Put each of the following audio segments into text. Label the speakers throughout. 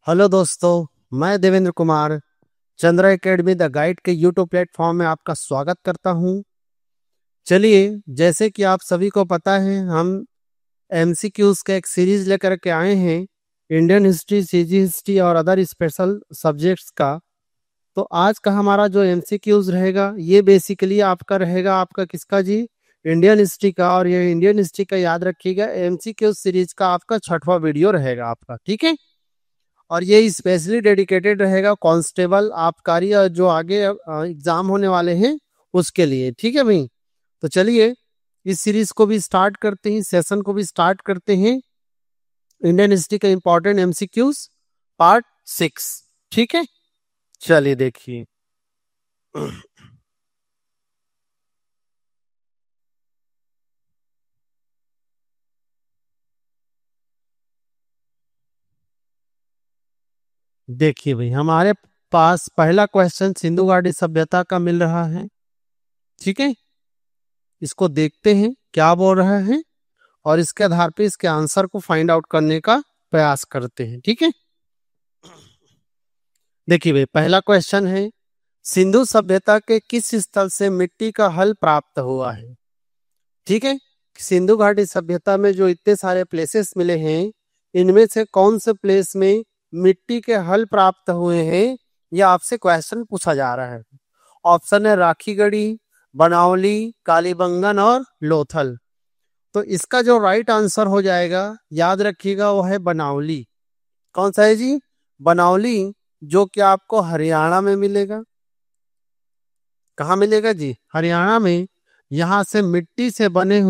Speaker 1: Hello दोस्तों, मैं Devendra Kumar Chandra academy the guide के यूट्यूब प्लेटफॉर्म में आपका स्वागत करता हूं। चलिए, जैसे कि आप सभी को पता है, हम एमसीक्यूज का एक सीरीज लेकर के आए हैं, इंडियन हिस्ट्री, सीजी हिस्ट्री और अदर स्पेशल सब्जेक्ट्स का। तो आज का हमारा जो एमसीक्यूज रहेगा, ये बेसिकली आपका रहेगा, आपका किसका जी? इंडियन हिस्ट्री का। और ये इंडियन हिस्ट्री का याद रखिएगा, एमसीक्यूज सीरीज का आपका 6वां वीडियो रहेगा आपका, ठीक है। और ये स्पेशली डेडिकेटेड रहेगा कांस्टेबल, आबकारी और जो आगे एग्जाम होने वाले हैं उसके लिए, ठीक है भाई। तो चलिए, इस सीरीज को भी स्टार्ट करते हैं, सेशन को भी स्टार्ट करते हैं। इंडियन हिस्ट्री का इंपॉर्टेंट एमसीक्यूज पार्ट 6, ठीक है। चलिए देखिए, देखिए भाई, हमारे पास पहला क्वेश्चन सिंधु घाटी सभ्यता का मिल रहा है, ठीक है। इसको देखते हैं क्या बोल रहा है और इसके आधार पे इसके आंसर को फाइंड आउट करने का प्रयास करते हैं, ठीक है। देखिए भाई, पहला क्वेश्चन है, सिंधु सभ्यता के किस स्थल से मिट्टी का हल प्राप्त हुआ है? ठीक है। सिंधु घाटी सभ्यता में जो इतने सारे प्लेसेस मिले हैं, इनमें से कौन से प्लेस में मिट्टी के हल प्राप्त हुए हैं, यह आपसे क्वेश्चन पूछा जा रहा है। ऑप्शन है राखीगढ़ी, बनावली, कालीबंगन और लोथल। तो इसका जो राइट आंसर हो जाएगा, याद रखिएगा, वो है बनावली। कौन सा है जी? बनावली, जो कि आपको हरियाणा में मिलेगा। कहाँ मिलेगा जी? हरियाणा में। यहां से मिट्टी से बने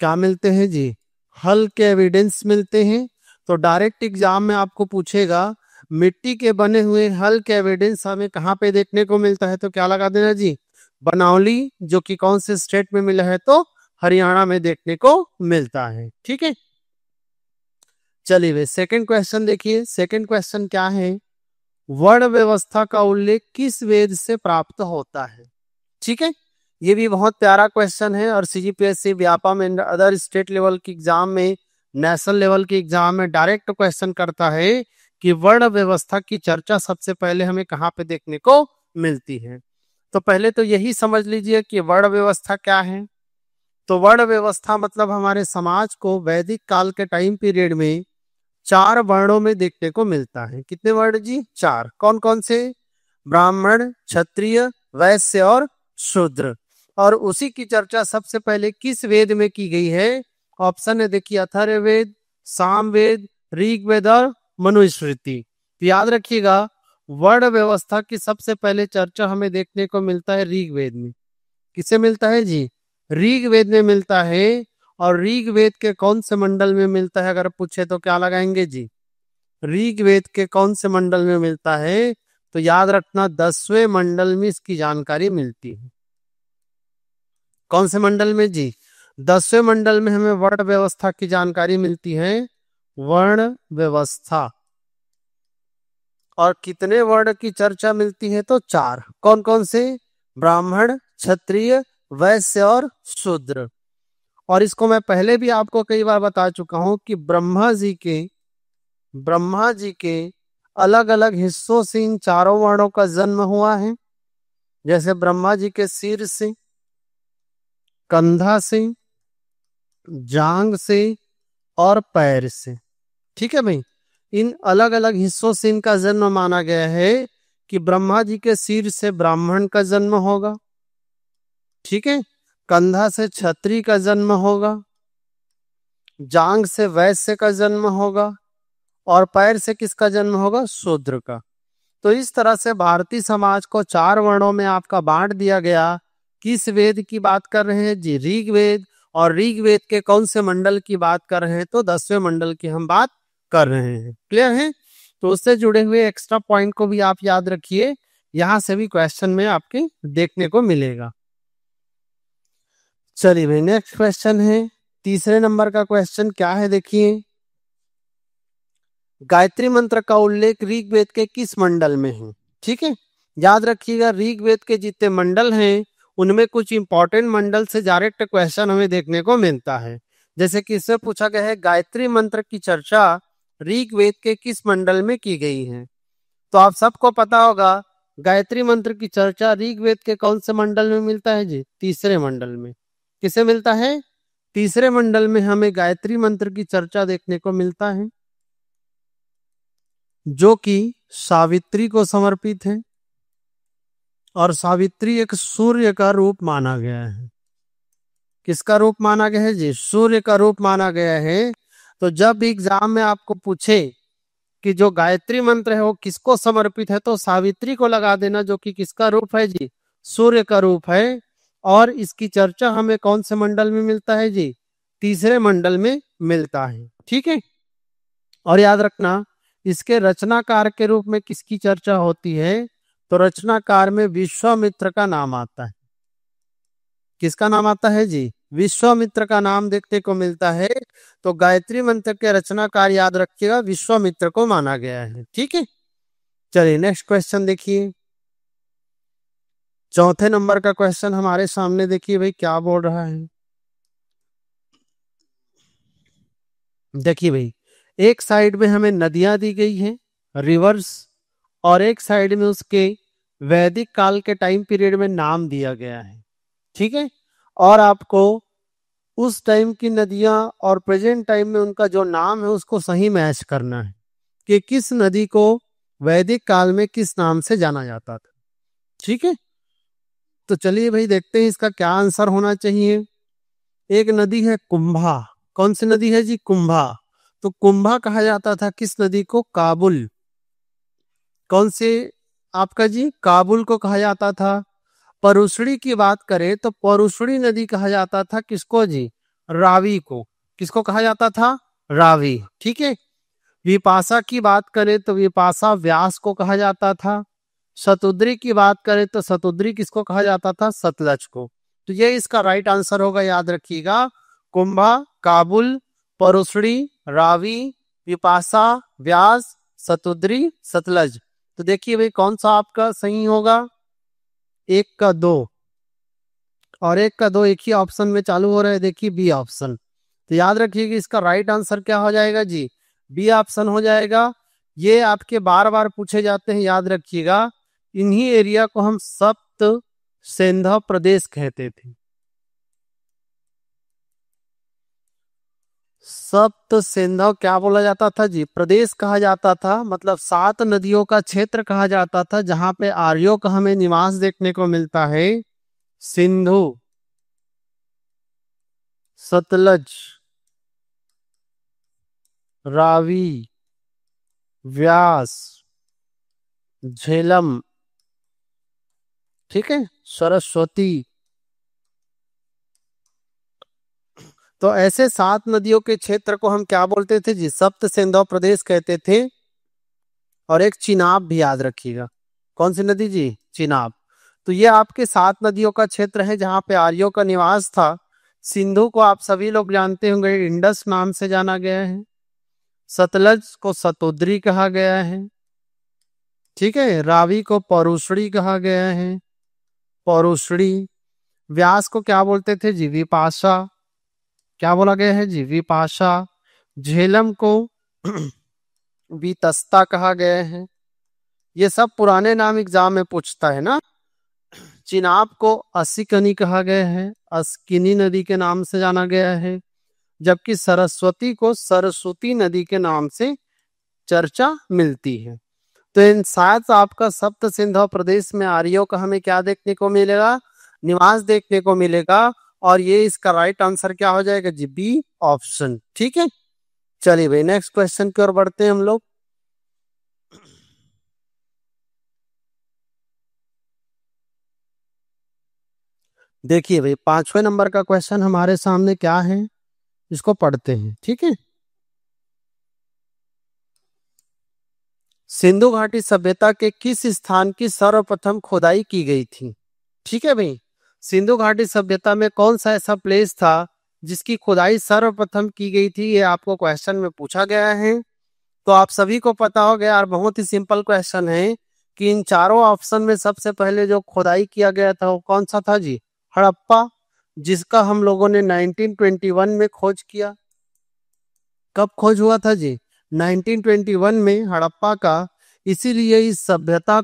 Speaker 1: क्या मिलते हैं जी? हल के एविडेंस मिलते हैं। तो डायरेक्ट एग्जाम में आपको पूछेगा मिट्टी के बने हुए हल के एविडेंस हमें कहाँ पे देखने को मिलता है, तो क्या लगा देना जी? बनावली, जो कि कौन से स्टेट में मिला है? तो हरियाणा में देखने को मिलता है, ठीक है। चलिए वे सेकंड क्वेश्चन देखिए। सेकंड क्वेश्चन क्या है? वर्ण व्यवस्था का उल्लेख किस वेद से प्राप्त होता है? ठीक है, ये भी बहुत प्यारा क्वेश्चन है और CGPSC, Vyapam and other state level की एग्जाम में, नेशनल लेवल की एग्जाम में डायरेक्ट क्वेश्चन करता है कि वर्ण व्यवस्था की चर्चा सबसे पहले हमें कहाँ पे देखने को मिलती है। तो पहले तो यही समझ लीजिए कि वर्ण व्यवस्था क्या है। तो वर्ण व्यवस्था मतलब हमारे समाज को वैदिक काल के टाइम पीरियड में 4 वर्णों में देखने को मिलता है। कितने वर्ण जी? 4। कौन कौन से? ब्राह्मण, क्षत्रिय, वैश्य और शूद्र। और उसी की चर्चा सबसे पहले किस वेद में की गई है? ऑप्शन है देखिए, अथर्ववेद, सामवेद, ऋग्वेद और मनुस्मृति। तो याद रखिएगा, वर्ण व्यवस्था की सबसे पहले चर्चा हमें देखने को मिलता है ऋग्वेद में। किसे मिलता है जी? ऋग्वेद में मिलता है। और ऋग्वेद के कौन से मंडल में मिलता है अगर पूछे तो क्या लगाएंगे जी? ऋग्वेद के कौन से मंडल में मिलता है? तो याद रखना, 10वें मंडल में इसकी जानकारी मिलती है। कौन से मंडल में जी? 10वें मंडल में हमें वर्ण व्यवस्था की जानकारी मिलती है। वर्ण व्यवस्था। और कितने वर्ण की चर्चा मिलती है? तो 4। कौन कौन से? ब्राह्मण, क्षत्रिय, वैश्य और शूद्र। और इसको मैं पहले भी आपको कई बार बता चुका हूं कि ब्रह्मा जी के अलग अलग हिस्सों से इन चारों वर्णों का जन्म हुआ है। जैसे ब्रह्मा जी के सिर से, कंधा से, जांग से और पैर से, ठीक है भाई। इन अलग अलग हिस्सों से इनका जन्म माना गया है कि ब्रह्मा जी के सिर से ब्राह्मण का जन्म होगा, ठीक है। कंधा से क्षत्रिय का जन्म होगा, जांग से वैश्य का जन्म होगा और पैर से किसका जन्म होगा? शूद्र का। तो इस तरह से भारतीय समाज को 4 वर्णों में आपका बांट दिया गया। किस वेद की बात कर रहे हैं जी? ऋग्वेद। और ऋग्वेद के कौन से मंडल की बात कर रहे हैं? तो 10वें मंडल की हम बात कर रहे हैं। क्लियर है? तो उससे जुड़े हुए एक्स्ट्रा पॉइंट को भी आप याद रखिए, यहां से भी क्वेश्चन में आपके देखने को मिलेगा। चलिए भाई, नेक्स्ट क्वेश्चन है, तीसरे नंबर का क्वेश्चन क्या है देखिए। गायत्री मंत्र का उल्लेख ऋग्वेद के किस मंडल में है? ठीक है, याद रखिएगा, ऋग्वेद के जितने मंडल हैं उनमें कुछ इंपॉर्टेंट मंडल से डायरेक्ट क्वेश्चन हमें देखने को मिलता है। जैसे कि इससे पूछा गया है गायत्री मंत्र की चर्चा ऋग्वेद के किस मंडल में की गई है। तो आप सबको पता होगा गायत्री मंत्र की चर्चा ऋग्वेद के कौन से मंडल में मिलता है जी? तीसरे मंडल में। किसे मिलता है? तीसरे मंडल में हमें गायत्री मंत्र की चर्चा देखने को मिलता है, जो कि सावित्री को समर्पित है। और सावित्री एक सूर्य का रूप माना गया है। किसका रूप माना गया है जी? सूर्य का रूप माना गया है। तो जब एग्जाम में आपको पूछे कि जो गायत्री मंत्र है वो किसको समर्पित है, तो सावित्री को लगा देना, जो कि किसका रूप है जी? सूर्य का रूप है। और इसकी चर्चा हमें कौन से मंडल में मिलता है जी? तीसरे मंडल में मिलता है। ठीक है। और याद रखना, इसके रचनाकार के रूप में किसकी चर्चा होती है? तो रचनाकार में विश्वामित्र का नाम आता है। किसका नाम आता है जी? विश्वामित्र का नाम देखने को मिलता है। तो गायत्री मंत्र के रचनाकार याद रखिएगा, विश्वामित्र को माना गया है। ठीक है। चलिए नेक्स्ट क्वेश्चन देखिए। चौथे नंबर का क्वेश्चन हमारे सामने देखिए भाई क्या बोल रहा है। देखिए भाई, एक साइड में हमें नदियां दी गई हैं, रिवर्स, और एक साइड में उसके वैदिक काल के टाइम पीरियड में नाम दिया गया है। ठीक है। और आपको उस टाइम की नदियां और प्रेजेंट टाइम में उनका जो नाम है उसको सही मैच करना है कि किस नदी को वैदिक काल में किस नाम से जाना जाता था। ठीक है। तो चलिए भाई देखते हैं इसका क्या आंसर होना चाहिए। एक नदी है कुंभा। कौन सी नदी है जी? कुंभा। तो कुंभा कहा जाता था किस नदी को? काबुल। कौन से आपका जी? काबुल को कहा जाता था। परुशड़ी की बात करें तो परुशड़ी नदी कहा जाता था किसको जी? रावी को। किसको कहा जाता था? रावी। ठीक है। विपाशा की बात करें तो विपाशा व्यास को कहा जाता था। शतुद्री की बात करें तो शतुद्री किसको कहा जाता था? सतलज को। तो ये इसका राइट आंसर होगा, याद रखिएगा। कुंभा, काबुल, परुशड़ी, रावी, विपाशा, व्यास, शतुद्री, सतलज। तो देखिए भाई कौन सा आपका सही होगा? एक का दो और एक का दो एक ही ऑप्शन में चालू हो रहा है। देखिए बी ऑप्शन। तो याद रखिए कि इसका राइट आंसर क्या हो जाएगा जी? बी ऑप्शन हो जाएगा। ये आपके बार बार पूछे जाते हैं, याद रखिएगा। इन्हीं एरिया को हम सप्त सिंधु प्रदेश कहते थे। सप्त सिंधु क्या बोला जाता था जी? प्रदेश कहा जाता था, मतलब 7 नदियों का क्षेत्र कहा जाता था, जहां पे आर्यों का हमें निवास देखने को मिलता है। सिंधु, सतलज, रावी, व्यास, झेलम, ठीक है, सरस्वती। तो ऐसे 7 नदियों के क्षेत्र को हम क्या बोलते थे जी? सप्त सिंधु प्रदेश कहते थे। और एक चिनाब भी याद रखिएगा। कौन सी नदी जी? चिनाब। तो ये आपके 7 नदियों का क्षेत्र है जहां पे आर्यों का निवास था। सिंधु को आप सभी लोग जानते होंगे, इंडस नाम से जाना गया है। सतलज को सतोद्री कहा गया है। ठीक है। रावी को परुशड़ी कहा गया है, परुशड़ी। व्यास को क्या बोलते थे जी? विपाशा। क्या बोला गया है जी? विपाशा। झेलम को वितस्ता कहा गया है। ये सब पुराने नाम एग्जाम में पूछता है ना। चिनाब को असिकनी कहा गया है, अस्किनी नदी के नाम से जाना गया है। जबकि सरस्वती को सरस्वती नदी के नाम से चर्चा मिलती है। तो इन 7 आपका सप्त सिंधु प्रदेश में आर्यों का हमें क्या देखने को मिलेगा? निवास देखने को मिलेगा। और ये इसका राइट आंसर क्या हो जाएगा जी? B option. ठीक है। चलिए भाई नेक्स्ट क्वेश्चन की ओर बढ़ते हैं हम लोग। देखिए भाई 5वें नंबर का क्वेश्चन हमारे सामने क्या है, इसको पढ़ते हैं। ठीक है। सिंधु घाटी सभ्यता के किस स्थान की सर्वप्रथम खुदाई की गई थी? ठीक है भाई, सिंधु घाटी सभ्यता में कौन सा ऐसा प्लेस था जिसकी खुदाई सर्वप्रथम की गई थी? ये आपको क्वेश्चन में पूछा गया है। तो आप सभी को पता हो गया, और बहुत ही सिंपल क्वेश्चन है कि इन चारों ऑप्शन में सबसे पहले जो खुदाई किया गया था वो कौन सा था जी? हड़प्पा, जिसका हम लोगों ने 1921 में खोज किया। कब खोज हुआ था जी? 1921 में हड़प्पा का। इसीलिए इस सभ्यता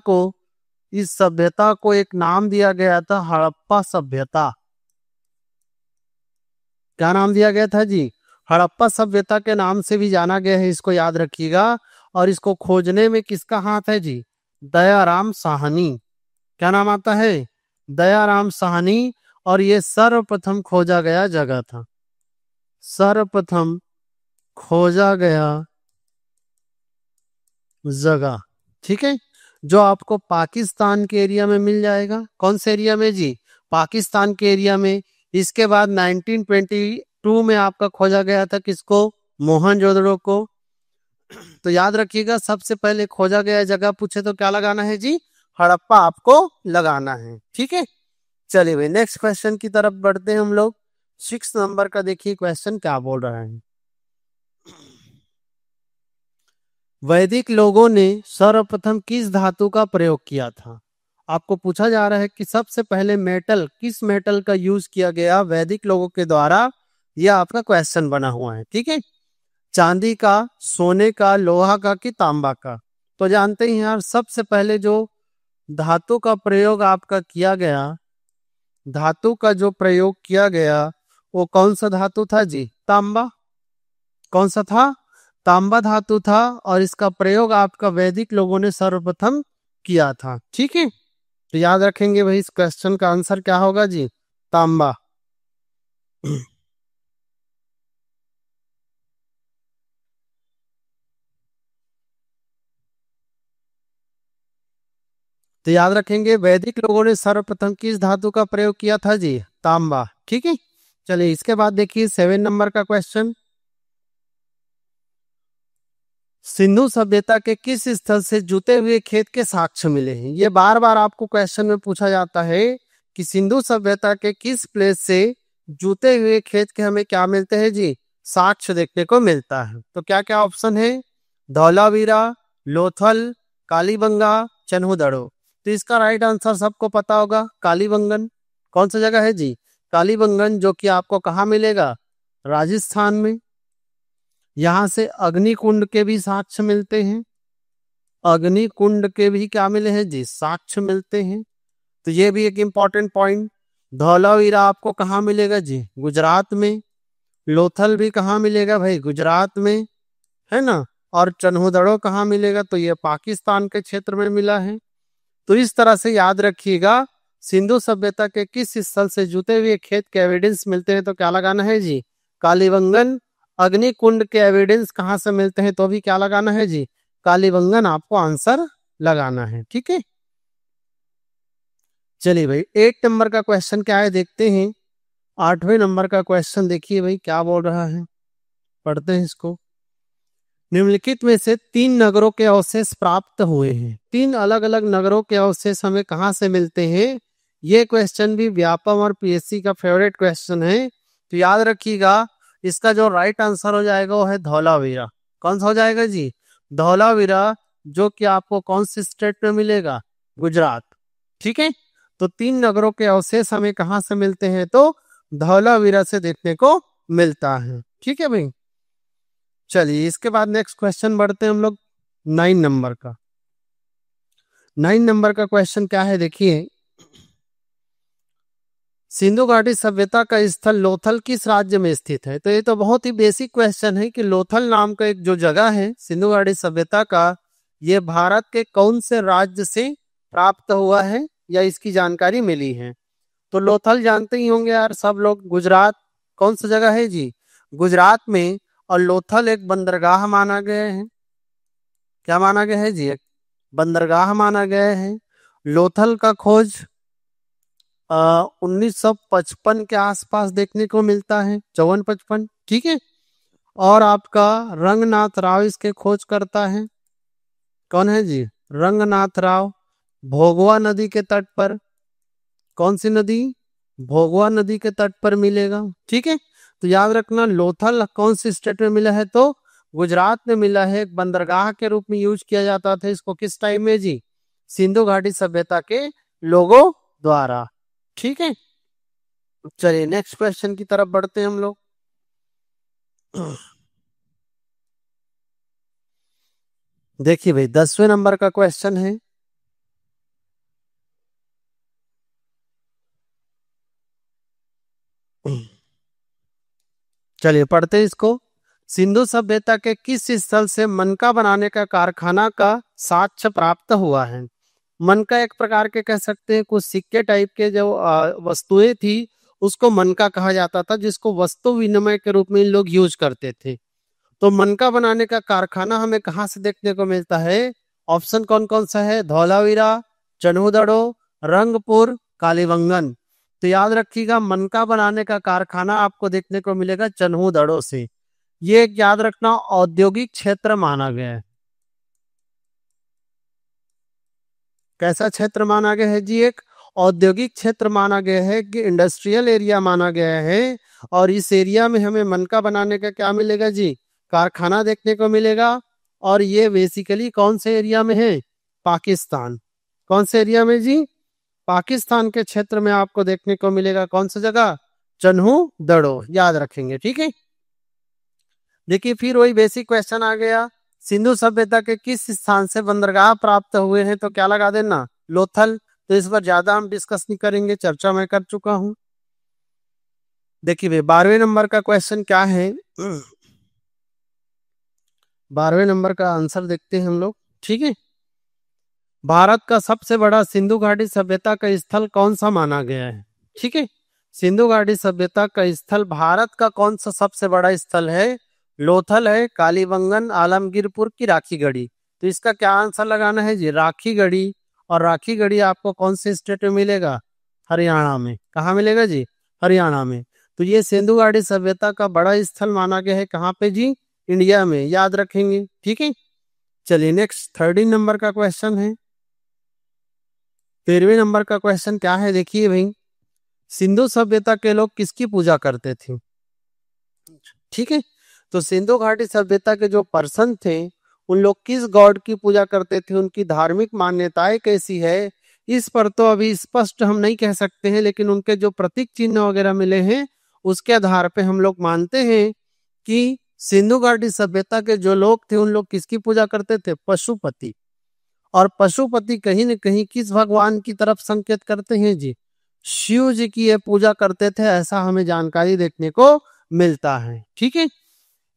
Speaker 1: को एक नाम दिया गया था, हड़प्पा सभ्यता। क्या नाम दिया गया था जी? हड़प्पा सभ्यता के नाम से भी जाना गया है, इसको याद रखिएगा। और इसको खोजने में किसका हाथ है जी? दयाराम साहनी। क्या नाम आता है? दयाराम साहनी। और ये सर्वप्रथम खोजा गया जगह था, सर्वप्रथम खोजा गया जगह। ठीक है, जो आपको पाकिस्तान के एरिया में मिल जाएगा। कौन से एरिया में जी? पाकिस्तान के एरिया में। इसके बाद 1922 में आपका खोजा गया था किसको? मोहनजोदड़ो को। तो याद रखिएगा, सबसे पहले खोजा गया जगह पूछे तो क्या लगाना है जी? हड़प्पा आपको लगाना है। ठीक है, चलिए भाई नेक्स्ट क्वेश्चन की तरफ बढ़ते हैं हम लोग। 6 नंबर का देखिए क्वेश्चन क्या बोल रहा है। वैदिक लोगों ने सर्वप्रथम किस धातु का प्रयोग किया था? आपको पूछा जा रहा है कि सबसे पहले किस मेटल का यूज किया गया वैदिक लोगों के द्वारा। यह आपका क्वेश्चन बना हुआ है। ठीक है, चांदी का, सोने का, लोहा का कि तांबा का? तो जानते हैं यार, सबसे पहले जो धातु का प्रयोग आपका किया गया, धातु का जो प्रयोग किया गया वो कौन सा धातु था जी? तांबा। कौन सा था? तांबा धातु था। और इसका प्रयोग आपका वैदिक लोगों ने सर्वप्रथम किया था। ठीक है, तो याद रखेंगे भाई, इस क्वेश्चन का आंसर क्या होगा जी? तांबा। तो याद रखेंगे, वैदिक लोगों ने सर्वप्रथम किस धातु का प्रयोग किया था जी? तांबा। ठीक है, चलिए इसके बाद देखिए 7 नंबर का क्वेश्चन। सिंधु सभ्यता के किस स्थल से जुते हुए खेत के साक्ष्य मिले हैं? ये बार बार आपको क्वेश्चन में पूछा जाता है कि सिंधु सभ्यता के किस प्लेस से जुते हुए खेत के हमें क्या मिलते हैं जी? साक्ष्य देखने को मिलता है। तो क्या क्या ऑप्शन है? धौलावीरा, लोथल, कालीबंगा, चन्हुदड़ो। तो इसका राइट आंसर सबको पता होगा, कालीबंगन। कौन सा जगह है जी? कालीबंगन, जो कि आपको कहाँ मिलेगा? राजस्थान में। यहां से अग्निकुंड के भी साक्ष्य मिलते हैं, अग्निकुंड के भी क्या मिले हैं जी? साक्ष्य मिलते हैं। तो ये भी एक इंपॉर्टेंट पॉइंट। धौलावीरा आपको कहाँ मिलेगा जी? गुजरात में। लोथल भी कहाँ मिलेगा भाई? गुजरात में, है ना। और चन्हुदड़ो कहाँ मिलेगा? तो ये पाकिस्तान के क्षेत्र में मिला है। तो इस तरह से याद रखिएगा, सिंधु सभ्यता के किस स्थल से जुते हुए खेत के एविडेंस मिलते हैं तो क्या लगाना है जी? कालीबंगन। अग्निकुंड के एविडेंस कहाँ से मिलते हैं तो भी क्या लगाना है जी? कालीबंगन आपको आंसर लगाना है। ठीक है, चलिए भाई 8 नंबर का क्वेश्चन क्या है देखते हैं। 8वें नंबर का क्वेश्चन देखिए भाई क्या बोल रहा है, पढ़ते हैं इसको। निम्नलिखित में से 3 नगरों के अवशेष प्राप्त हुए हैं। 3 अलग अलग नगरों के अवशेष हमें कहाँ से मिलते हैं? ये क्वेश्चन भी व्यापम और पीएससी का फेवरेट क्वेश्चन है। तो याद रखिएगा, इसका जो राइट आंसर हो जाएगा वो है धौलावीरा। कौन सा हो जाएगा जी? धौलावीरा, जो कि आपको कौन सी स्टेट में मिलेगा? गुजरात। ठीक है, तो 3 नगरों के अवशेष हमें कहाँ से मिलते हैं तो धौलावीरा से देखने को मिलता है। ठीक है भाई, चलिए इसके बाद नेक्स्ट क्वेश्चन बढ़ते हैं हम लोग 9 नंबर का। 9 नंबर का क्वेश्चन क्या है देखिए। सिंधु घाटी सभ्यता का स्थल लोथल किस राज्य में स्थित है? तो ये तो बहुत ही बेसिक क्वेश्चन है कि लोथल नाम का एक जो जगह है सिंधु घाटी सभ्यता का, ये भारत के कौन से राज्य से प्राप्त हुआ है या इसकी जानकारी मिली है? तो लोथल जानते ही होंगे यार सब लोग, गुजरात। कौन सा जगह है जी? गुजरात में। और लोथल एक बंदरगाह माना गया है। क्या माना गया है जी? एक बंदरगाह माना गया है। लोथल का खोज 1955 के आसपास देखने को मिलता है, 54-55। ठीक है, और आपका रंगनाथ राव इसके खोज करता है। कौन है जी? रंगनाथ राव। भोगवा नदी के तट पर। कौन सी नदी? भोगवा नदी के तट पर मिलेगा। ठीक है, तो याद रखना, लोथल कौन सी स्टेट में मिला है तो गुजरात में मिला है। एक बंदरगाह के रूप में यूज किया जाता था इसको, किस टाइम में जी? सिंधु घाटी सभ्यता के लोगों द्वारा। ठीक है, चलिए नेक्स्ट क्वेश्चन की तरफ बढ़ते हैं हम लोग। देखिए भाई 10वें नंबर का क्वेश्चन है। चलिए पढ़ते हैं इसको। सिंधु सभ्यता के किस स्थल से मनका बनाने का कारखाना का साक्ष्य प्राप्त हुआ है? मनका एक प्रकार के कह सकते हैं कुछ सिक्के टाइप के जो वस्तुएं थी उसको मनका कहा जाता था, जिसको वस्तु विनिमय के रूप में इन लोग यूज करते थे। तो मनका बनाने का कारखाना हमें कहाँ से देखने को मिलता है? ऑप्शन कौन कौन सा है? धौलावीरा, चन्हुदड़ो, रंगपुर, कालीबंगन। तो याद रखिएगा मनका बनाने का कारखाना आपको देखने को मिलेगा चन्हुदड़ो से। ये एक याद रखना औद्योगिक क्षेत्र माना गया है। कैसा क्षेत्र माना गया है जी? एक औद्योगिक क्षेत्र माना गया है कि इंडस्ट्रियल एरिया माना गया है। और इस एरिया में हमें मनका बनाने का क्या मिलेगा जी? कारखाना देखने को मिलेगा। और ये बेसिकली कौन से एरिया में है? पाकिस्तान। कौन से एरिया में जी? पाकिस्तान के क्षेत्र में आपको देखने को मिलेगा। कौन सी जगह? चन्हू दड़ो, याद रखेंगे, ठीक है। देखिए फिर वही बेसिक क्वेश्चन आ गया। सिंधु सभ्यता के किस स्थान से बंदरगाह प्राप्त हुए हैं? तो क्या लगा देना? लोथल। तो इस पर ज्यादा हम डिस्कस नहीं करेंगे, चर्चा मैं कर चुका हूं। देखिए भाई 12वें नंबर का क्वेश्चन क्या है? 12वें नंबर का आंसर देखते हैं हम लोग, ठीक है। भारत का सबसे बड़ा सिंधु घाटी सभ्यता का स्थल कौन सा माना गया है? ठीक है। सिंधु घाटी सभ्यता का स्थल भारत का कौन सा सबसे बड़ा स्थल है? लोथल है, कालीबंगन, आलमगीरपुर की राखी गढ़ी। तो इसका क्या आंसर लगाना है जी? राखी गढ़ी। और राखी गढ़ी आपको कौन से स्टेट में मिलेगा? हरियाणा में। कहाँ मिलेगा जी? हरियाणा में। तो ये सिंधु घाटी सभ्यता का बड़ा स्थल माना गया है कहाँ पे जी? इंडिया में, याद रखेंगे, ठीक है। चलिए नेक्स्ट 13 नंबर का क्वेश्चन है। 13वें नंबर का क्वेश्चन क्या है? देखिए भाई, सिंधु सभ्यता के लोग किसकी पूजा करते थे? ठीक है। तो सिंधु घाटी सभ्यता के जो पर्सन थे उन लोग किस गॉड की पूजा करते थे? उनकी धार्मिक मान्यताएं कैसी है? इस पर तो अभी स्पष्ट हम नहीं कह सकते हैं, लेकिन उनके जो प्रतीक चिन्ह वगैरह मिले हैं उसके आधार पे हम लोग मानते हैं कि सिंधु घाटी सभ्यता के जो लोग थे उन लोग किसकी पूजा करते थे? पशुपति। और पशुपति कहीं न कहीं किस भगवान की तरफ संकेत करते हैं जी? शिव जी की ये पूजा करते थे, ऐसा हमें जानकारी देखने को मिलता है, ठीक है।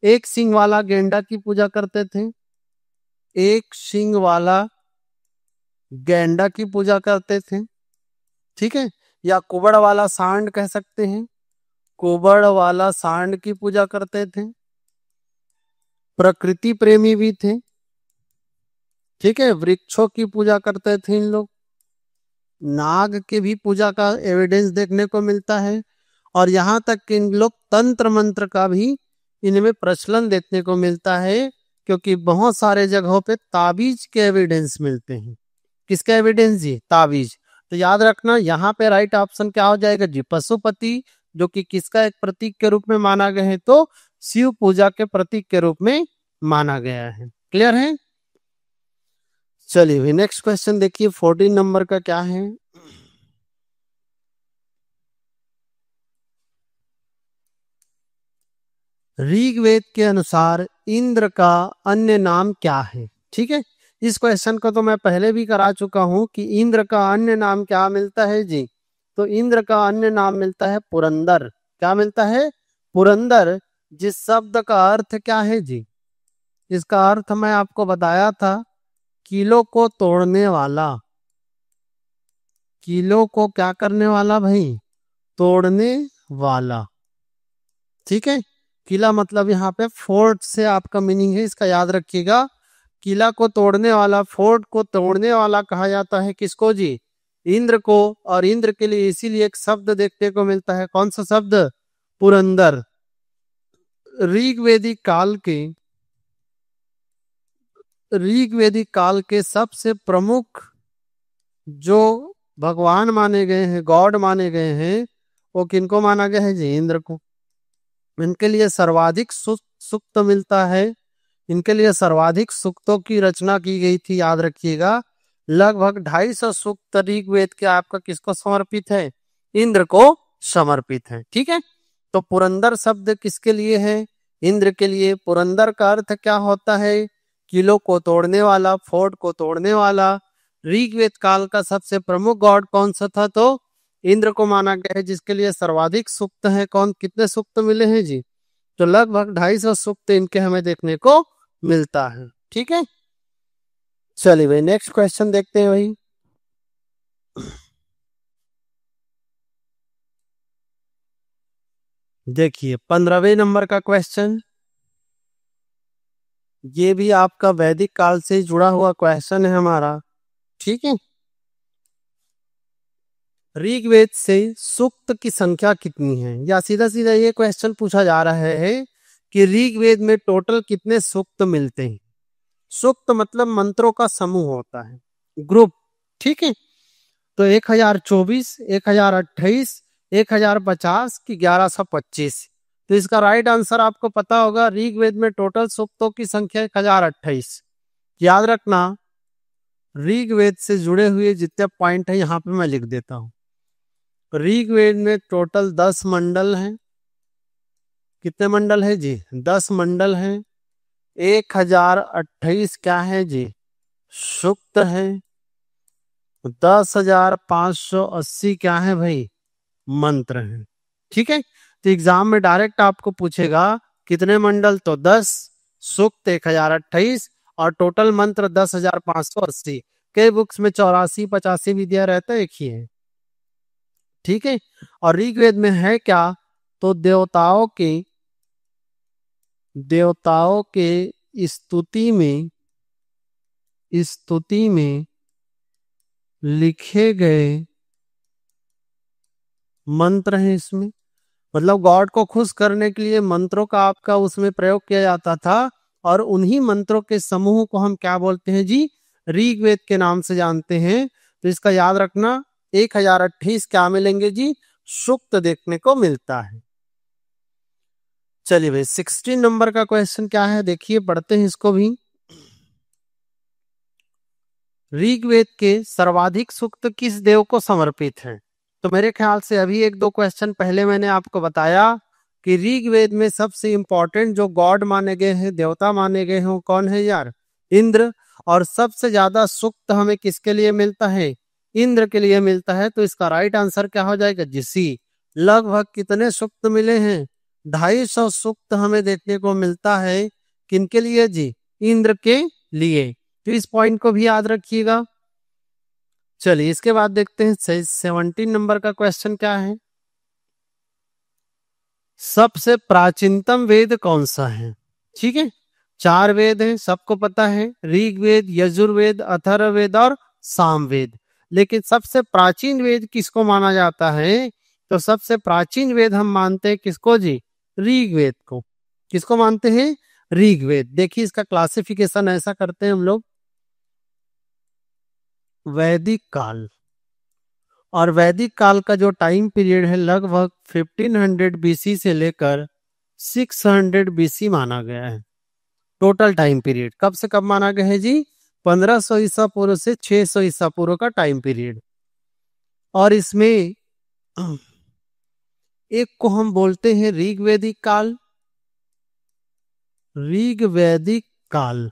Speaker 1: एक सिंह वाला गेंडा की पूजा करते थे। एक सिंह वाला गेंडा की पूजा करते थे, ठीक है। या कुबड़ वाला सांड कह सकते हैं, कुबड़ वाला सांड की पूजा करते थे। प्रकृति प्रेमी भी थे, ठीक है। वृक्षों की पूजा करते थे इन लोग। नाग के भी पूजा का एविडेंस देखने को मिलता है। और यहाँ तक कि इन लोग तंत्र मंत्र का भी इनमें प्रचलन देखने को मिलता है, क्योंकि बहुत सारे जगहों पे ताबीज के एविडेंस मिलते हैं। किसका एविडेंस जी? ताबीज। तो याद रखना यहाँ पे राइट ऑप्शन क्या हो जाएगा जी? पशुपति, जो कि किसका एक प्रतीक के रूप में माना गया है? तो शिव पूजा के प्रतीक के रूप में माना गया है। क्लियर है? चलिए नेक्स्ट क्वेश्चन देखिए 14 नंबर का क्या है। ऋग्वेद के अनुसार इंद्र का अन्य नाम क्या है? ठीक है। इस क्वेश्चन को तो मैं पहले भी करा चुका हूं कि इंद्र का अन्य नाम क्या मिलता है जी? तो इंद्र का अन्य नाम मिलता है पुरंदर। क्या मिलता है? पुरंदर। जिस शब्द का अर्थ क्या है जी? इसका अर्थ मैं आपको बताया था, किलो को तोड़ने वाला। किलो को क्या करने वाला भाई? तोड़ने वाला, ठीक है। किला मतलब यहाँ पे फोर्ट से आपका मीनिंग है, इसका याद रखिएगा। किला को तोड़ने वाला, फोर्ट को तोड़ने वाला कहा जाता है किसको जी? इंद्र को। और इंद्र के लिए इसीलिए एक शब्द देखने को मिलता है, कौन सा शब्द? पुरंदर। ऋग्वेदिक काल के ऋग्वेदिक काल के सबसे प्रमुख जो भगवान माने गए हैं, गॉड माने गए हैं, वो किनको माना गया है जी? इंद्र को। इनके लिए सर्वाधिक सूक्त मिलता है। इनके लिए सर्वाधिक सूक्तों की रचना की गई थी, याद रखिएगा। लगभग 250 सूक्त ऋग्वेद के आपका किसको समर्पित है? इंद्र को समर्पित है। ठीक है, तो पुरंदर शब्द किसके लिए है? इंद्र के लिए। पुरंदर का अर्थ क्या होता है? किलों को तोड़ने वाला, फोर्ट को तोड़ने वाला। ऋग्वेद काल का सबसे प्रमुख गॉड कौन सा था? तो इंद्र को माना गया है, जिसके लिए सर्वाधिक सूक्त है। कौन, कितने सूक्त मिले हैं जी? तो लगभग 250 सूक्त इनके हमें देखने को मिलता है। ठीक है, चलिए भाई नेक्स्ट क्वेश्चन देखते हैं भाई। देखिए 15वें नंबर का क्वेश्चन, ये भी आपका वैदिक काल से जुड़ा हुआ क्वेश्चन है हमारा। ठीक है, ऋग्वेद से सूक्त की संख्या कितनी है? या सीधा सीधा ये क्वेश्चन पूछा जा रहा है कि ऋग्वेद में टोटल कितने सूक्त मिलते हैं? सूक्त मतलब मंत्रों का समूह होता है, ग्रुप। ठीक है, तो 1024, 1028, 1050 की 1125। तो इसका राइट आंसर आपको पता होगा, ऋग्वेद में टोटल सूक्तों की संख्या 1028। याद रखना, ऋग्वेद से जुड़े हुए जितने पॉइंट है यहाँ पे मैं लिख देता हूँ। ऋग्वेद में टोटल 10 मंडल हैं। कितने मंडल है जी? 10 मंडल हैं। 1028 क्या है जी? सूक्त है। 10,580 क्या है भाई? मंत्र हैं। ठीक है, तो एग्जाम में डायरेक्ट आपको पूछेगा कितने मंडल, तो 10, सूक्त 1028 और टोटल मंत्र 10,580। कई बुक्स में 84, 85 भी दिया रहता है, एक ही है। ठीक है, और ऋग्वेद में है क्या? तो देवताओं के स्तुति में लिखे गए मंत्र हैं इसमें। मतलब गॉड को खुश करने के लिए मंत्रों का आपका उसमें प्रयोग किया जाता था, और उन्हीं मंत्रों के समूह को हम क्या बोलते हैं जी? ऋग्वेद के नाम से जानते हैं। तो इसका याद रखना, 1028 क्या मिलेंगे जी? सूक्त देखने को मिलता है। चलिए भाई 16 नंबर का क्वेश्चन क्या है, देखिए पढ़ते हैं इसको भी। ऋग्वेद के सर्वाधिक सूक्त किस देव को समर्पित है? तो मेरे ख्याल से अभी एक दो क्वेश्चन पहले मैंने आपको बताया कि ऋग्वेद में सबसे इंपॉर्टेंट जो गॉड माने गए हैं, देवता माने गए हैं, वो कौन है यार? इंद्र। और सबसे ज्यादा सूक्त हमें किसके लिए मिलता है? इंद्र के लिए मिलता है। तो इसका राइट आंसर क्या हो जाएगा जी? सी। लगभग कितने सूक्त मिले हैं? 250 सूक्त हमें देखने को मिलता है। किनके लिए जी? इंद्र के लिए। तो इस पॉइंट को भी याद रखिएगा। चलिए इसके बाद देखते हैं 17 नंबर का क्वेश्चन क्या है। सबसे प्राचीनतम वेद कौन सा है? ठीक है, 4 वेद हैं, सबको पता है, ऋग्वेद, यजुर्वेद, अथर्ववेद और सामवेद। लेकिन सबसे प्राचीन वेद किसको माना जाता है? तो सबसे प्राचीन वेद हम मानते हैं किसको जी? ऋग्वेद को। किसको मानते हैं? ऋग्वेद। देखिए इसका क्लासिफिकेशन ऐसा करते हैं हम लोग। वैदिक काल, और वैदिक काल का जो टाइम पीरियड है लगभग 1500 बीसी से लेकर 600 बीसी माना गया है। टोटल टाइम पीरियड कब से कब माना गया है जी? 1500 ईसा पूर्व से 600 ईसा पूर्व का टाइम पीरियड। और इसमें एक को हम बोलते हैं ऋग्वैदिक काल। ऋग्वैदिक काल,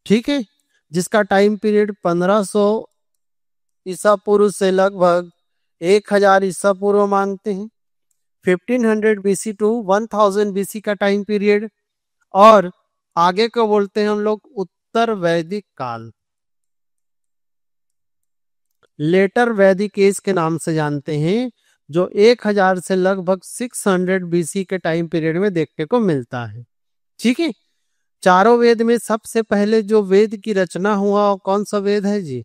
Speaker 1: ठीक है, जिसका टाइम पीरियड 1500 ईसा पूर्व से लगभग 1000 ईसा पूर्व मानते हैं। 1500 बीसी टू 1000 बीसी का टाइम पीरियड। और आगे को बोलते हैं हम लोग उत्तर वैदिक काल, लेटर वैदिक एज के नाम से जानते हैं, जो 1000 से लगभग 600 बीसी के टाइम पीरियड में देखने को मिलता है। ठीक है, चारों वेद में सबसे पहले जो वेद की रचना हुआ कौन सा वेद है जी?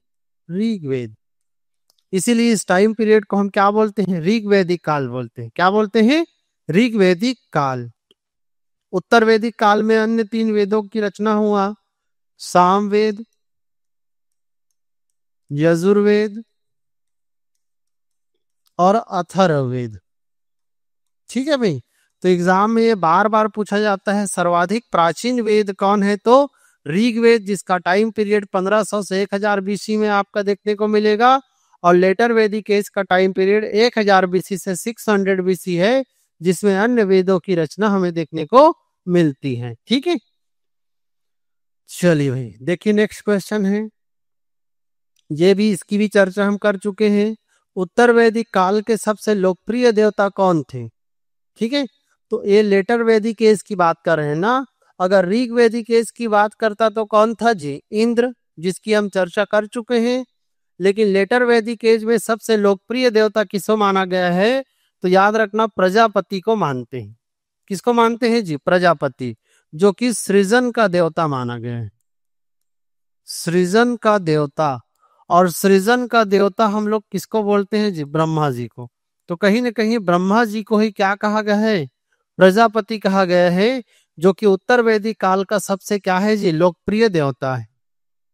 Speaker 1: ऋग्वेद। इसीलिए इस टाइम पीरियड को हम क्या बोलते हैं? ऋग्वैदिक काल बोलते हैं। क्या बोलते हैं? ऋग्वैदिक काल। उत्तर वैदिक काल में अन्य 3 वेदों की रचना हुआ, सामवेद, यजुर्वेद और अथर्ववेद। ठीक है भाई, तो एग्जाम में ये बार बार पूछा जाता है सर्वाधिक प्राचीन वेद कौन है? तो ऋग्वेद, जिसका टाइम पीरियड 1500 से 1000 बीसी में आपका देखने को मिलेगा। और लेटर वैदिक एज का टाइम पीरियड 1000 बीसी से 600 बीसी है, जिसमें अन्य वेदों की रचना हमें देखने को मिलती है। ठीक है, चलिए भाई देखिए नेक्स्ट क्वेश्चन है, ये भी इसकी भी चर्चा हम कर चुके हैं। उत्तर वैदिक काल के सबसे लोकप्रिय देवता कौन थे? ठीक है, तो ये लेटर वैदिक एज की बात कर रहे हैं ना। अगर ऋग वैदिक एज की बात करता तो कौन था जी? इंद्र, जिसकी हम चर्चा कर चुके हैं। लेकिन लेटर वैदिक एज में सबसे लोकप्रिय देवता किसको माना गया है? तो याद रखना, प्रजापति को मानते हैं। किसको मानते हैं जी? प्रजापति, जो कि सृजन का देवता माना गया है। सृजन का देवता, और सृजन का देवता हम लोग किसको बोलते हैं जी? ब्रह्मा जी को। तो कहीं ना कहीं ब्रह्मा जी को ही क्या कहा गया है? प्रजापति कहा गया है, जो कि उत्तर वैदिक काल का सबसे क्या है जी? लोकप्रिय देवता है।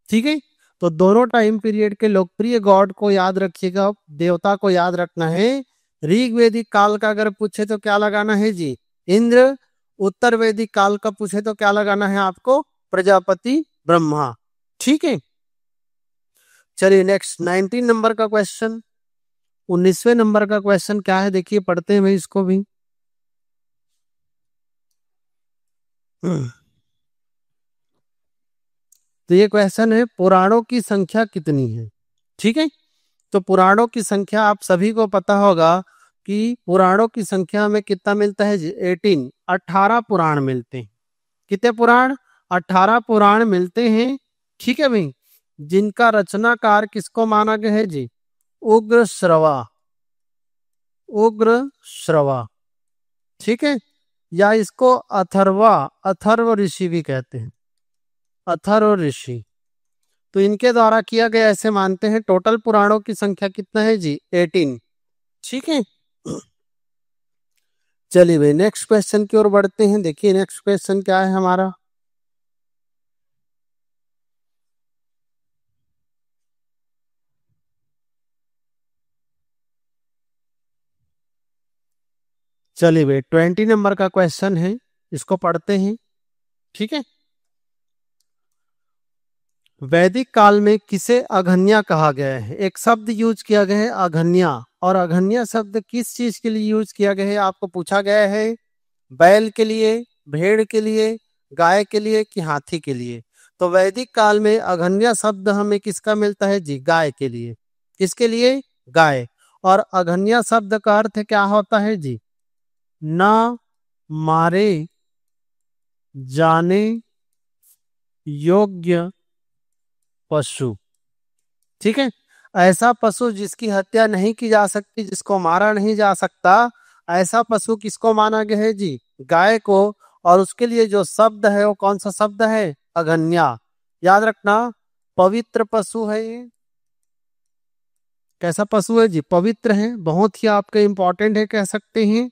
Speaker 1: ठीक है, तो दोनों टाइम पीरियड के लोकप्रिय गॉड को याद रखिएगा, देवता को याद रखना है। ऋग वैदिक काल का अगर पूछे तो क्या लगाना है जी? इंद्र। उत्तर वैदिक काल का पूछे तो क्या लगाना है आपको? प्रजापति, ब्रह्मा। ठीक है, चलिए नेक्स्ट 19 नंबर का क्वेश्चन। 19वें नंबर का क्वेश्चन क्या है देखिए, पढ़ते हैं भाई इसको भी। तो ये क्वेश्चन है, पुराणों की संख्या कितनी है? ठीक है, तो पुराणों की संख्या आप सभी को पता होगा कि पुराणों की संख्या में कितना मिलता है जी? 18, 18 पुराण मिलते हैं। कितने पुराण? 18 पुराण मिलते हैं। ठीक है भाई, जिनका रचनाकार किसको माना गया है जी? उग्र श्रवा, उग्र श्रवा। ठीक है, या इसको अथर्वा, अथर्व ऋषि भी कहते हैं, अथर्व ऋषि। तो इनके द्वारा किया गया ऐसे मानते हैं। टोटल पुराणों की संख्या कितना है जी? 18। ठीक है, चलिए भाई नेक्स्ट क्वेश्चन की ओर बढ़ते हैं। देखिए नेक्स्ट क्वेश्चन क्या है हमारा। चलिए भाई 20 नंबर का क्वेश्चन है, इसको पढ़ते हैं। ठीक है, वैदिक काल में किसे अघन्या कहा गया है? एक शब्द यूज किया गया है अघन्या, और अघन्या शब्द किस चीज के लिए यूज किया गया है आपको पूछा गया है? बैल के लिए, भेड़ के लिए, गाय के लिए कि हाथी के लिए? तो वैदिक काल में अघन्या शब्द हमें किसका मिलता है जी? गाय के लिए। किसके लिए? गाय। और अघन्या शब्द का अर्थ क्या होता है जी? ना मारे जाने योग्य पशु। ठीक है, ऐसा पशु जिसकी हत्या नहीं की जा सकती, जिसको मारा नहीं जा सकता, ऐसा पशु किसको माना गया है जी? गाय को। और उसके लिए जो शब्द है वो कौन सा शब्द है? अघन्या। याद रखना, पवित्र पशु है ये। कैसा पशु है जी? पवित्र है, बहुत ही आपके इंपॉर्टेंट है कह सकते हैं।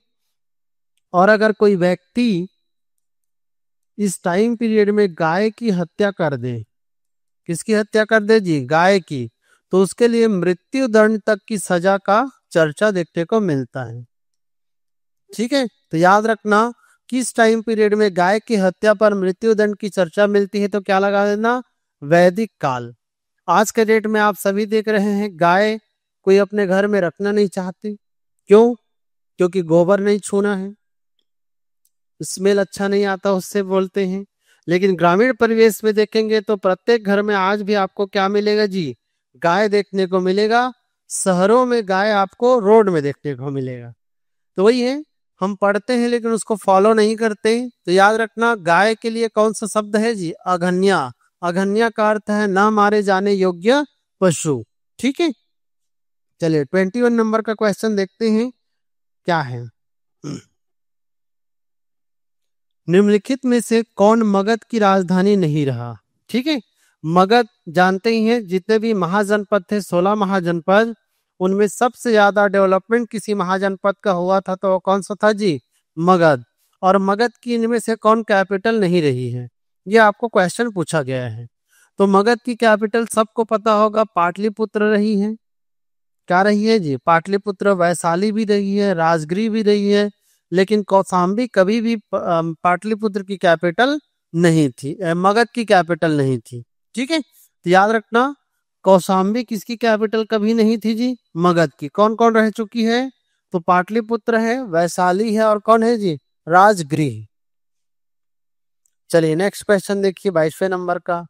Speaker 1: और अगर कोई व्यक्ति इस टाइम पीरियड में गाय की हत्या कर दे, किसकी हत्या कर दे जी? गाय की, तो उसके लिए मृत्यु दंड तक की सजा का चर्चा देखने को मिलता है। ठीक है, तो याद रखना, किस टाइम पीरियड में गाय की हत्या पर मृत्यु दंड की चर्चा मिलती है? तो क्या लगा देना? वैदिक काल। आज के डेट में आप सभी देख रहे हैं गाय कोई अपने घर में रखना नहीं चाहती। क्यों? क्योंकि गोबर नहीं छूना है, स्मेल अच्छा नहीं आता उससे, बोलते हैं। लेकिन ग्रामीण परिवेश में देखेंगे तो प्रत्येक घर में आज भी आपको क्या मिलेगा जी? गाय देखने को मिलेगा। शहरों में गाय आपको रोड में देखने को मिलेगा। तो वही है, हम पढ़ते हैं लेकिन उसको फॉलो नहीं करते। तो याद रखना, गाय के लिए कौन सा शब्द है जी? अघन्या। अघन्या का अर्थ है ना मारे जाने योग्य पशु। ठीक है, चलिए 21 नंबर का क्वेश्चन देखते हैं क्या है। निम्नलिखित में से कौन मगध की राजधानी नहीं रहा? ठीक है, मगध जानते ही हैं, जितने भी महाजनपद थे 16 महाजनपद, उनमें सबसे ज्यादा डेवलपमेंट किसी महाजनपद का हुआ था, तो वो कौन सा था जी? मगध। और मगध की इनमें से कौन कैपिटल नहीं रही है? ये आपको क्वेश्चन पूछा गया है। तो मगध की कैपिटल सबको पता होगा, पाटलिपुत्र रही है। क्या रही है जी? पाटलिपुत्र। वैशाली भी रही है, राजगृह भी रही है, लेकिन कौशाम्बी कभी भी पाटलिपुत्र की कैपिटल नहीं थी, मगध की कैपिटल नहीं थी। ठीक है, तो याद रखना, कौशाम्बी किसकी कैपिटल कभी नहीं थी जी? मगध की। कौन कौन रह चुकी है? तो पाटलिपुत्र है, वैशाली है, और कौन है जी? राजगृह। चलिए नेक्स्ट क्वेश्चन देखिए 22वें नंबर का।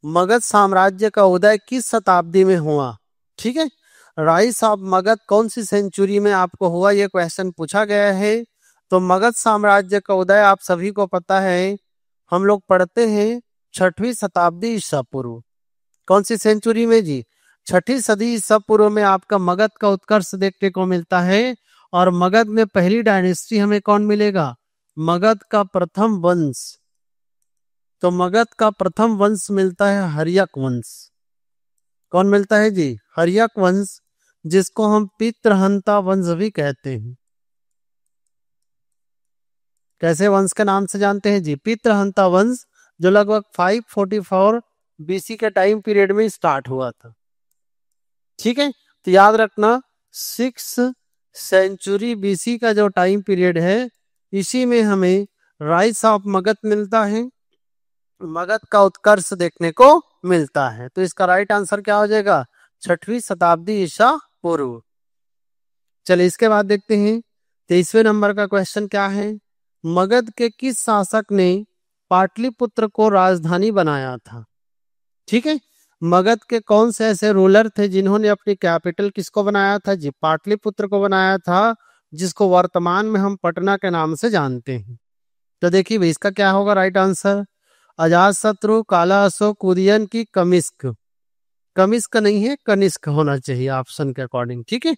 Speaker 1: मगध साम्राज्य का उदय किस शताब्दी में हुआ? ठीक है, राइस ऑफ मगध कौन सी सेंचुरी में आपको हुआ, ये क्वेश्चन पूछा गया है। तो मगध साम्राज्य का उदय आप सभी को पता है, हम लोग पढ़ते हैं 6वीं शताब्दी ईसा पूर्व। कौन सी सेंचुरी में जी? 6ठी सदी ईसा पूर्व में आपका मगध का उत्कर्ष देखने को मिलता है। और मगध में पहली डायनेस्टी हमें कौन मिलेगा? मगध का प्रथम वंश। तो मगध का प्रथम वंश मिलता है हर्यक वंश। कौन मिलता है जी? हर्यक वंश, जिसको हम पितृहंता वंश भी कहते हैं। कैसे वंश के नाम से जानते हैं जी? पितृहंता वंश, जो लगभग 544 बीसी के टाइम पीरियड में स्टार्ट हुआ था। ठीक है, तो याद रखना 6 सेंचुरी बीसी का जो टाइम पीरियड है, इसी में हमें राइस ऑफ मगध मिलता है, मगध का उत्कर्ष देखने को मिलता है। तो इसका राइट आंसर क्या हो जाएगा? 6वीं शताब्दी ईसा पूर्व। चलिए इसके बाद देखते हैं 23वें नंबर का क्वेश्चन क्या है। मगध के किस शासक ने पाटलिपुत्र को राजधानी बनाया था? ठीक है, मगध के कौन से ऐसे रूलर थे जिन्होंने अपनी कैपिटल किसको बनाया था जी? पाटलिपुत्र को बनाया था, जिसको वर्तमान में हम पटना के नाम से जानते हैं। तो देखिए भाई, इसका क्या होगा राइट आंसर? अजातशत्रु, काला अशोक, उदयन की कनिष्क। कनिष्क नहीं है, कनिष्क होना चाहिए ऑप्शन के अकॉर्डिंग। ठीक है,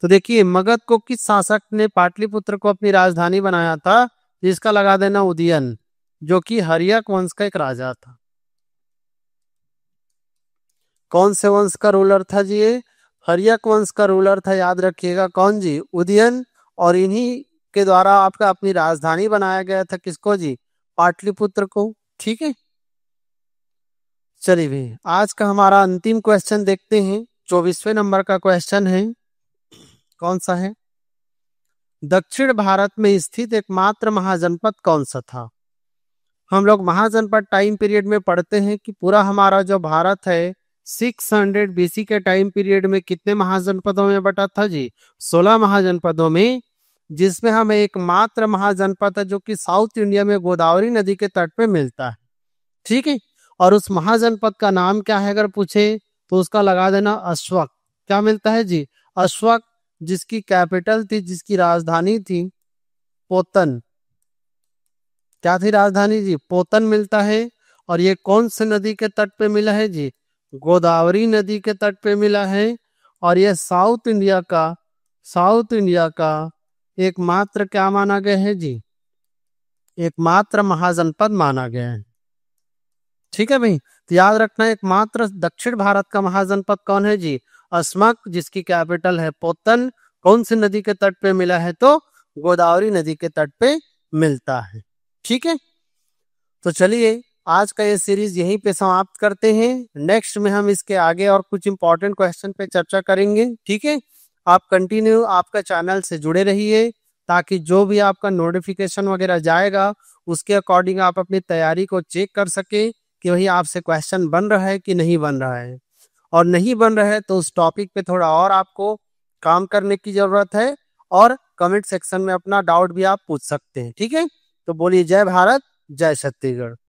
Speaker 1: तो देखिए मगध को किस शासक ने पाटलिपुत्र को अपनी राजधानी बनाया था? इसका लगा देना उदयन, जो कि हर्यक वंश का एक राजा था। कौन से वंश का रूलर था जी? ये हर्यक वंश का रूलर था, याद रखिएगा। कौन जी? उदयन। और इन्हीं के द्वारा आपका अपनी राजधानी बनाया गया था, किसको जी? पाटलिपुत्र को। ठीक है, चलिए भाई आज का हमारा अंतिम क्वेश्चन देखते हैं। 24वें नंबर का क्वेश्चन है, कौन सा है? दक्षिण भारत में स्थित एकमात्र महाजनपद कौन सा था? हम लोग महाजनपद टाइम पीरियड में पढ़ते हैं कि पूरा हमारा जो भारत है 600 बीसी के टाइम पीरियड में कितने महाजनपदों में बटा था जी? 16 महाजनपदों में, जिसमें हमें एकमात्र महाजनपद है जो कि साउथ इंडिया में गोदावरी नदी के तट पे मिलता है। ठीक है, और उस महाजनपद का नाम क्या है अगर पूछे तो उसका लगा देना अश्वक। क्या मिलता है जी? अश्वक, जिसकी कैपिटल थी, जिसकी राजधानी थी पोतन। क्या थी राजधानी जी? पोतन मिलता है। और ये कौन से नदी के तट पे मिला है जी? गोदावरी नदी के तट पे मिला है। और ये साउथ इंडिया का एकमात्र क्या माना गया है जी? एकमात्र महाजनपद माना गया है। ठीक है भाई, तो याद रखना एकमात्र दक्षिण भारत का महाजनपद कौन है जी? अस्मक, जिसकी कैपिटल है पोतन। कौन सी नदी के तट पे मिला है? तो गोदावरी नदी के तट पे मिलता है। ठीक है, तो चलिए आज का ये सीरीज यहीं पे समाप्त करते हैं। नेक्स्ट में हम इसके आगे और कुछ इंपॉर्टेंट क्वेश्चन पे चर्चा करेंगे। ठीक है, आप कंटिन्यू आपका चैनल से जुड़े रहिए, ताकि जो भी आपका नोटिफिकेशन वगैरह जाएगा उसके अकॉर्डिंग आप अपनी तैयारी को चेक कर सके कि वही आपसे क्वेश्चन बन रहा है कि नहीं बन रहा है। और नहीं बन रहा है तो उस टॉपिक पे थोड़ा और आपको काम करने की जरूरत है, और कमेंट सेक्शन में अपना डाउट भी आप पूछ सकते हैं। ठीक है, तो बोलिए जय भारत, जय छत्तीसगढ़।